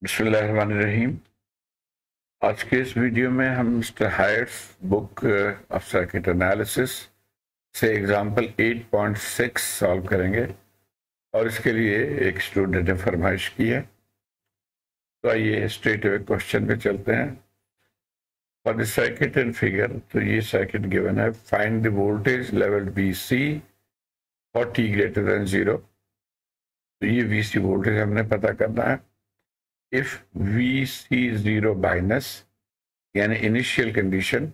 बिस्मिल्लाहिर्रहमानिर्रहीम। आज के इस वीडियो में हम mister heights book of circuit analysis से एग्जांपल 8.6 सॉल्व करेंगे और इसके लिए एक स्टूडेंट ने फरमाइश की है। तो आइए स्ट्रेट अवे क्वेश्चन पे चलते हैं। For the circuit in figure, तो ये सर्किट गिवन है, find the voltage level VC for t greater than 0। तो ये VC वोल्टेज हमने पता करना है। इफ VC0 माइनस यानी initial condition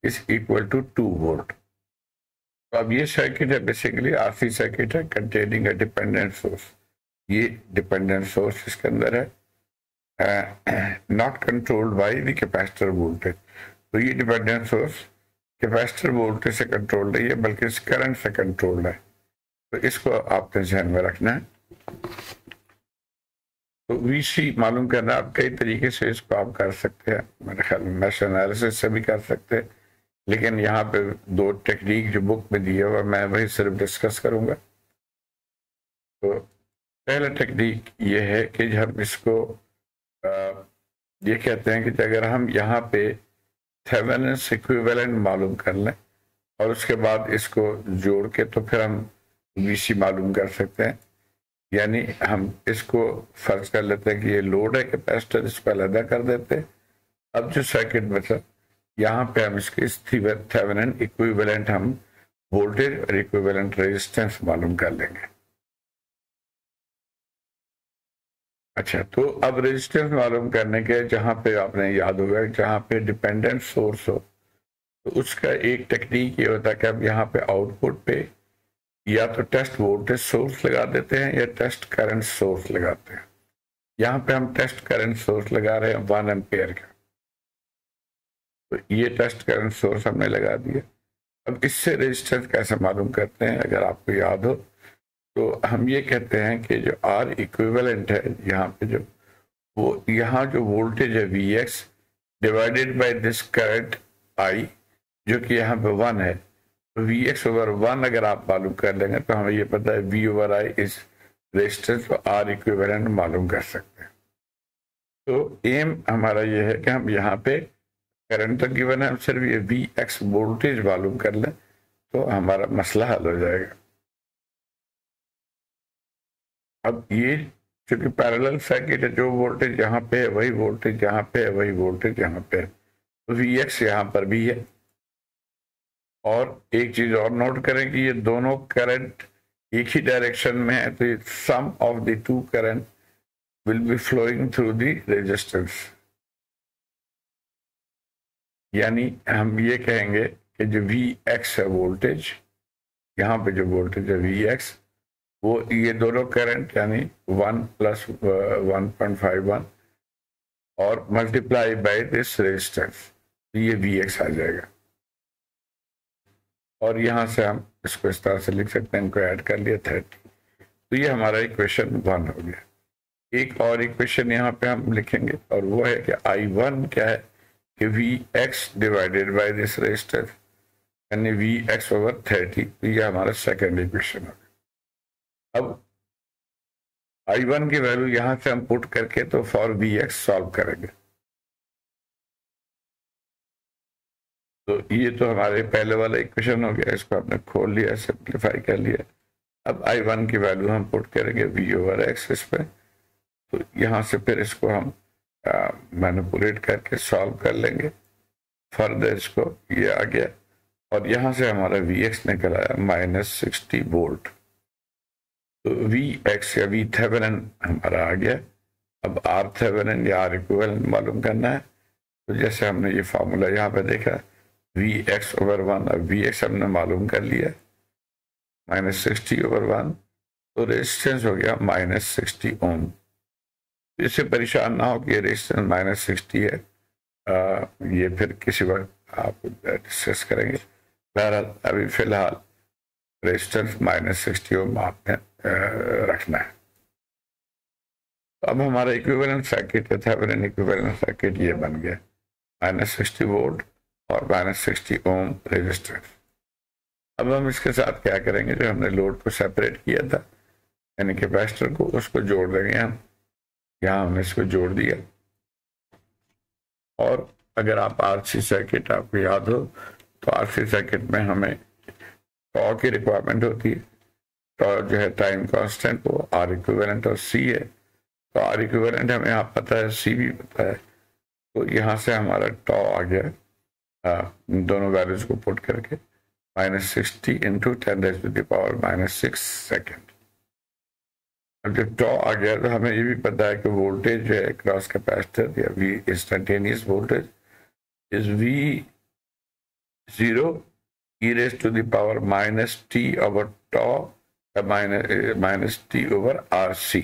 is equal to 2 volt. तो अब ये सर्किट है, बेसिकली RC सर्किट है कंटेनिंग अ डिपेंडेंट सोर्स। ये डिपेंडेंट सोर्स इसके अंदर है, not controlled by the capacitor voltage. तो ये डिपेंडेंट सोर्स कैपेसिटर वोल्टेज से कंट्रोल नहीं है बल्कि इस करंट से कंट्रोल्ड है। तो इसको आपने ध्यान में रखना है। तो VC मालूम करना, आप कई तरीके से इसको आप कर सकते हैं। मेरे ख्याल में मैश एनालिसिस से भी कर सकते हैं, लेकिन यहाँ पे दो टेक्निक जो बुक में दी है और मैं वही सिर्फ डिस्कस करूँगा। तो पहला टेक्निक ये है कि हम इसको ये कहते हैं कि अगर हम यहाँ पे थेवेनिन इक्विवेलेंट मालूम कर लें और उसके बाद इसको जोड़ के तो फिर हम VC मालूम कर सकते हैं। यानी हम इसको फर्ज कर लेते हैं कि ये लोड है कैपेसिटर, इसको अलग कर देते हैं। अब जो सर्किट बचा यहाँ पे हम इसके थेवेनिन इक्विवेलेंट हम वोल्टेज और इक्विवेलेंट रेजिस्टेंस मालूम कर लेंगे। अच्छा, तो अब रेजिस्टेंस मालूम करने के जहाँ पे आपने याद होगा जहाँ पे डिपेंडेंट सोर्स हो तो उसका एक टेक्निक ये होता है कि हम यहाँ पे आउटपुट पे या तो टेस्ट वोल्टेज सोर्स लगा देते हैं या टेस्ट करंट सोर्स लगाते हैं। यहाँ पे हम टेस्ट करंट सोर्स लगा रहे हैं 1 एम्पेयर का। तो ये टेस्ट करंट सोर्स हमने लगा दिया। अब इससे रेजिस्टेंस कैसे मालूम करते हैं, अगर आपको याद हो तो हम ये कहते हैं कि जो R इक्विवेलेंट है यहाँ पे जो वो यहाँ जो वोल्टेज है VX divided by this current I जो कि यहाँ पे 1 है। तो VX ओवर 1 अगर आप मालूम कर लेंगे तो हमें ये पता है V ओवर I इस रेजिस्टेंस को R इक्विवेलेंट मालूम कर सकते हैं। तो एम हमारा ये है कि हम यहाँ पे करंट तो गिवन है, हम सिर्फ ये VX वोल्टेज मालूम कर लें तो हमारा मसला हल हो जाएगा। अब ये चूंकि पैरेलल सर्किट है, जो वोल्टेज यहाँ पे है वही वोल्टेज यहाँ पे है, वही वोल्टेज यहाँ पे है, तो VX यहाँ पर भी है। और एक चीज और नोट करें कि ये दोनों करंट एक ही डायरेक्शन में है, तो sum of the two current will be flowing through the resistance. यानी हम ये कहेंगे कि जो VX है वोल्टेज, यहाँ पे जो वोल्टेज है VX, वो ये दोनों करंट यानी 1 + 1.51 और मल्टीप्लाई बाय दिस रेजिस्टेंस, तो ये VX आ जाएगा। और यहाँ से हम इसको इस तरह से लिख सकते हैं, इनको ऐड कर लिया 30। तो ये हमारा इक्वेशन 1 हो गया। एक और इक्वेशन यहाँ पे हम लिखेंगे और वो है कि I1 क्या है कि VX divided by this resistance यानी VX ओवर 30। तो ये हमारा सेकेंड इक्वेशन हो गया। अब I1 की वैल्यू यहाँ से हम पुट करके तो फॉर VX सॉल्व करेंगे। तो ये तो हमारे पहले वाला इक्वेशन हो गया, इसको हमने खोल लिया, सिंप्लीफाई कर लिया। अब I1 की वैल्यू हम पुट करेंगे V ओवर X इस पे। तो यहाँ से फिर इसको हम मैनिपुलेट करके सॉल्व कर लेंगे। फर्दर इसको ये आ गया और यहाँ से हमारा VX निकल आया -60 वोल्ट। तो VX या V थेवेनिन हमारा आ गया। अब R थेवेनिन या R इक्विवेलेंट मालूम करना है। तो जैसे हमने ये फार्मूला यहाँ पे देखा VX ओवर 1, अब VX हमने मालूम कर लिया -60 ओवर 1, तो रेजिस्टेंस हो गया -60 ओम। इससे परेशान ना हो कि ये रेजिस्टेंस -60 है, ये फिर किसी वक्त आप डिस्कस करेंगे। बहरहाल अभी फिलहाल रेजिस्टेंस -60 ओम आपने रखना है। तो अब हमारा इक्विवेलेंट सर्किट है, थेवेनिन इक्विवेलेंट सर्किट ये बन गया -60 वोल्ट और -60 ओम रेजिस्टेंस। अब हम इसके साथ क्या करेंगे, जो हमने लोड को सेपरेट किया था यानी कैपेसिटर को, उसको जोड़ देंगे हम। यहाँ हमने इसको जोड़ दिया। और अगर आप आरसी सर्किट आपको याद हो तो आरसी सर्किट में हमें टॉ की रिक्वायरमेंट होती है। टॉ जो है टाइम कांस्टेंट, वो आर इक्विवेलेंट और सी है। तो आर इक्विवेलेंट हमें यहाँ पता है, सी भी पता है, तो यहाँ से हमारा टॉ आ गया दोनों वैल्यूज को पुट करके -60 इंटू 10⁻⁻⁶ सेकेंड। अब जब टॉ आ गया तो हमें ये भी पता है कि वोल्टेज जो है क्रॉस कैपेसिटर या V instantaneous voltage is V0 e⁻t/τ-t/RC।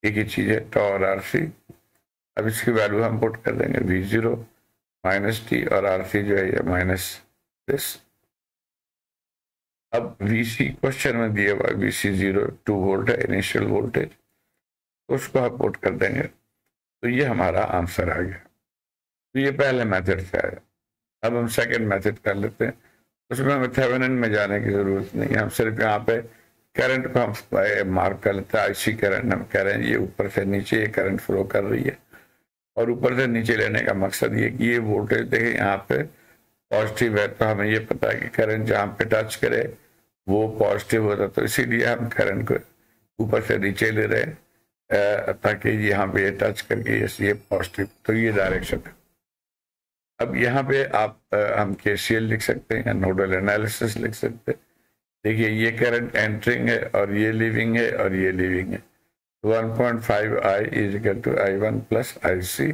एक ही चीज है टॉ और आरसी। अब इसकी वैल्यू हम पुट कर देंगे V0 -t और RC जो है ये -this। अब VC क्वेश्चन में दिया हुआ VC0 2 वोल्ट है इनिशियल वोल्टेज, तो उसको हम पुट कर देंगे तो ये हमारा आंसर आ गया। तो ये पहले मेथड से आया। अब हम सेकंड मेथड कर लेते हैं। उसमें हमें थेवेनिन में जाने की जरूरत नहीं है, हम सिर्फ यहाँ पे करंट को हम मार्क कर लेते हैं। आईसी करंट हम कह रहे हैं ये ऊपर से नीचे ये करंट फ्लो कर रही है, और ऊपर से नीचे लेने का मकसद ये कि ये वोल्टेज देखें यहाँ पे पॉजिटिव है, तो हमें ये पता है कि करंट जहाँ पे टच करे वो पॉजिटिव होता, तो इसीलिए हम करंट को ऊपर से नीचे ले रहे हैं ताकि यहाँ पे ये टच करके ये पॉजिटिव, तो ये डायरेक्शन है। अब यहाँ पे आप हम केसीएल लिख सकते हैं, नोडल एनालिसिस लिख सकते हैं। देखिए ये करंट एंटरिंग है और ये लीविंग है और ये लीविंग है। 1.5I = I1 + IC,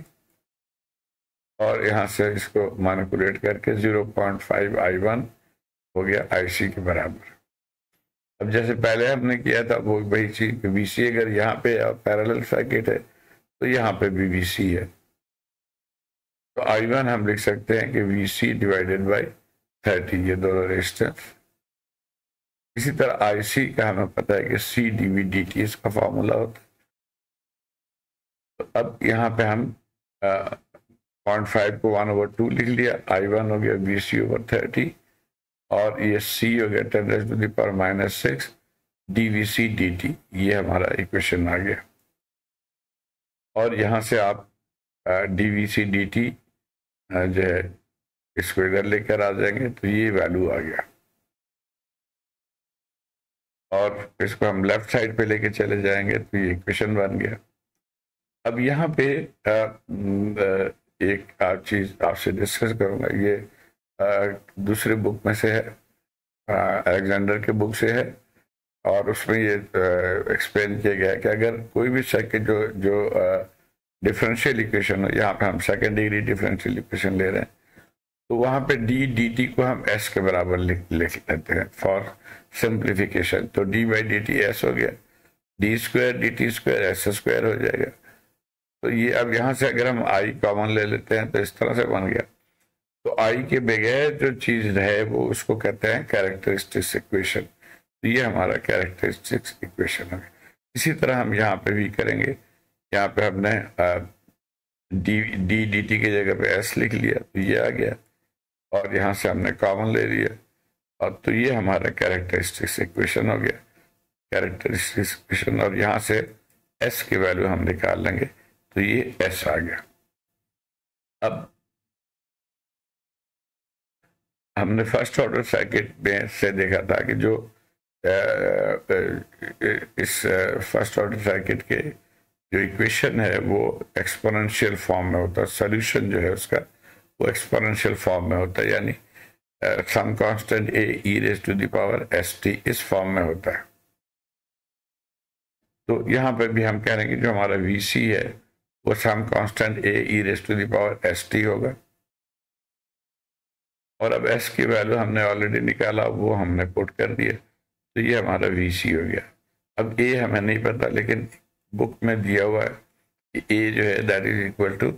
और यहाँ से इसको मैनिपुलेट करके 0.5 I1 हो गया IC के बराबर। अब जैसे पहले हमने किया था वो वही चीज, VC अगर यहाँ पे पैरेलल सर्किट है तो यहाँ पे भी VC है, तो I1 हम लिख सकते हैं कि VC/30, ये दोनों रेजिस्टेंस। इसी तरह IC का हमें पता है कि C/dV/dt इसका फॉर्मूला होता है। तो अब यहाँ पे हम 0.5 को 1/2 लिख लिया, I1 हो गया VC/30 और ये C हो गया 10⁻⁻⁶ dVc/dt, ये हमारा इक्वेशन आ गया। और यहाँ से आप dVc/dt जो है इसको इधर लेकर आ जाएंगे तो ये वैल्यू आ गया, और इसको हम लेफ्ट साइड पे लेके चले जाएंगे तो ये इक्वेशन बन गया। अब यहाँ पे एक चीज आपसे डिस्कस करूंगा, ये दूसरे बुक में से है, अलेक्जेंडर के बुक से है, और उसमें ये एक्सप्लेन किया गया है कि अगर कोई भी सर्किट जो डिफरेंशियल इक्वेशन हो, यहाँ पे हम सेकेंड डिग्री डिफरेंशियल इक्वेशन ले रहे हैं, तो वहाँ पे d/dt को हम s के बराबर लिख लेते हैं फॉर सिंप्लीफिकेशन। तो d/dt s हो गया, d² dt² s² हो जाएगा। तो ये अब यहाँ से अगर हम i कॉमन ले लेते हैं तो इस तरह से बन गया। तो i के बगैर जो चीज है वो उसको कहते हैं कैरेक्टरिस्टिक्स इक्वेशन। तो ये हमारा कैरेक्टरिस्टिक्स इक्वेशन है। इसी तरह हम यहाँ पे भी करेंगे। यहाँ पे हमने d/dt की जगह पे s लिख लिया, तो ये आ गया, और यहाँ से हमने कॉमन ले लिया, और तो ये हमारा कैरेक्टरिस्टिक्स इक्वेशन हो गया, कैरेक्टरिस्टिक्स इक्वेशन। और यहाँ से s की वैल्यू हम निकाल लेंगे, तो ये s आ गया। अब हमने फर्स्ट ऑर्डर सर्किट में से देखा था कि जो इस फर्स्ट ऑर्डर सर्किट के जो इक्वेशन है वो एक्सपोनेंशियल फॉर्म में होता है, सॉल्यूशन जो है उसका वो एक्सपोनेंशियल फॉर्म में होता है, यानी सम कांस्टेंट a e⁻st इस फॉर्म में होता है। तो यहाँ पे भी हम कह रहे हैं कि जो हमारा VC है वो सम कांस्टेंट a e⁻st होगा, और अब s की वैल्यू हमने ऑलरेडी निकाला, वो हमने पुट कर दिया, तो ये हमारा VC हो गया। अब a हमें नहीं पता, लेकिन बुक में दिया हुआ है कि a जो है that is equal to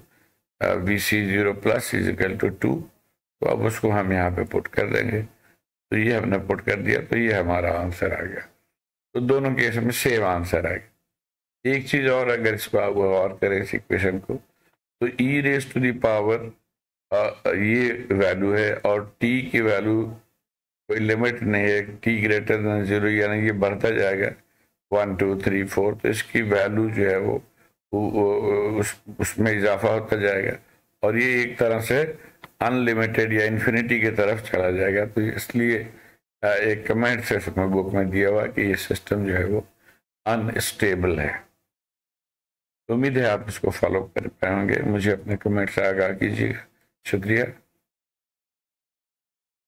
VC0 + = 2, तो अब उसको हम यहाँ पे पुट कर देंगे, तो ये हमने पुट कर दिया, तो ये हमारा आंसर आ गया। तो दोनों केस में सेम आंसर आ गया। एक चीज और, अगर इसको आप और करें इस इक्वेशन को, तो e⁻, ये वैल्यू है, और t की वैल्यू कोई लिमिट नहीं है, t > 0, यानी ये बढ़ता जाएगा 1 2 3 4, तो इसकी वैल्यू जो है वो उसमें इजाफा होता जाएगा और ये एक तरह से अनलिमिटेड या इन्फिनिटी की तरफ चला जाएगा। तो इसलिए एक कमेंट से उसमें बुक में दिया हुआ कि ये सिस्टम जो है वो अनस्टेबल है। तो उम्मीद है आप इसको फॉलो कर पाएंगे। मुझे अपने कमेंट से आगाह कीजिएगा। शुक्रिया।